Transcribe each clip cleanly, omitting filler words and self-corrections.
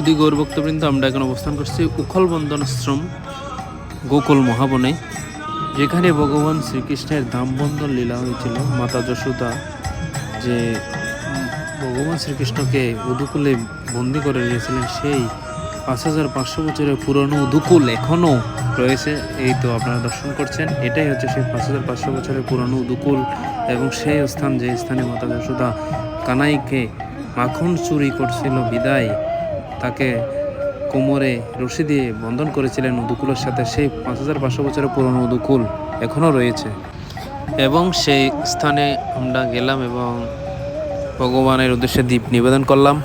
সুধী গৌরভক্তবৃন্দ, আমরা এখন অবস্থান করছি উখল বন্দন আশ্রম গোকুল মহাবনে, যেখানে ভগবান শ্রীকৃষ্ণের দামবন্ধন লীলা হয়েছিল। মাতা যশোদা যে ভগবান শ্রীকৃষ্ণকে উদুকুলে বন্দি করে রেখেছিলেন, সেই 5500 বছরের পুরনো উদুকুল এখনও রয়েছে। এই তো আপনারা দর্শন করছেন, এটাই হচ্ছে সেই 5500 বছরের পুরনো উদুকুল। এবং সেই স্থান, যে স্থানে মাতা যশোদা কানাইকে মাখন চুরি করছিল বিদায় তাকে কোমরে রশি দিয়ে বন্ধন করেছিলেন উদুকুলের সাথে, সেই 5500 বছরের পুরনো উদুকুল এখনও রয়েছে। এবং সেই স্থানে আমরা গেলাম এবং ভগবানের উদ্দেশ্যে দীপ নিবেদন করলাম।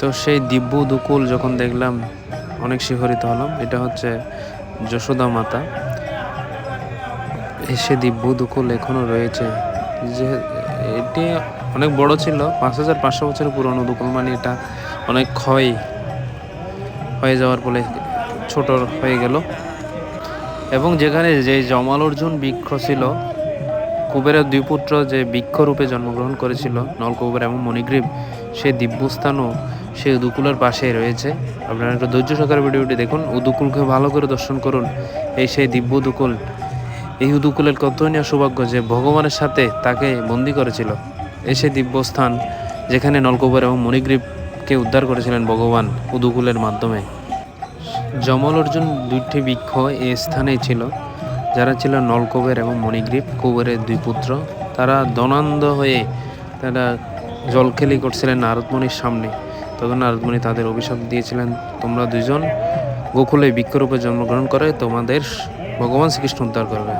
তো সেই দিব্য উদুকুল যখন দেখলাম অনেক শিহরিত হলাম। এটা হচ্ছে যশোদা মাতা, সে দিব্য উদুকুল এখনও রয়েছে। যে এটি অনেক বড় ছিল, 5500 বছরের পুরনো উদুকুল, মানে এটা অনেক ক্ষয় হয়ে যাওয়ার ফলে ছোট হয়ে গেল। এবং যেখানে যে জমাল অর্জুন বৃক্ষ ছিল, কুবেরের দুই পুত্র যে বৃক্ষরূপে জন্মগ্রহণ করেছিল, নলকুবের এবং মণিগ্রীব, সেই দিব্যস্থানও সেই উদুকুলের পাশে রয়েছে। আপনারা একটু ধৈর্য সহকারে ভিডিওটি দেখুন, উদুকুলকে ভালো করে দর্শন করুন। এই সেই দিব্য উদুকুল। এই উদুকুলের কতনীয় সৌভাগ্য যে ভগবানের সাথে তাকে বন্দী করেছিল। এই সেই দিব্যস্থান যেখানে নলকুবের এবং মণিগ্রীবকে উদ্ধার করেছিলেন ভগবান উদুকুলের মাধ্যমে। জমল অর্জুন দুইটি বৃক্ষ এই স্থানেই ছিল, যারা ছিল নলকুবের এবং মণিগ্রীব, কুবেরের দুই পুত্র। তারা ধনান্ধ হয়ে তারা জলখেলি করছিলেন নারদমণির সামনে। তখন নারদমণি তাদের অভিশাপ দিয়েছিলেন, তোমরা দুইজন গোকুলে বৃক্ষরূপে জন্মগ্রহণ করে তোমাদের ভগবান শ্রীকৃষ্ণ উদ্ধার করবে।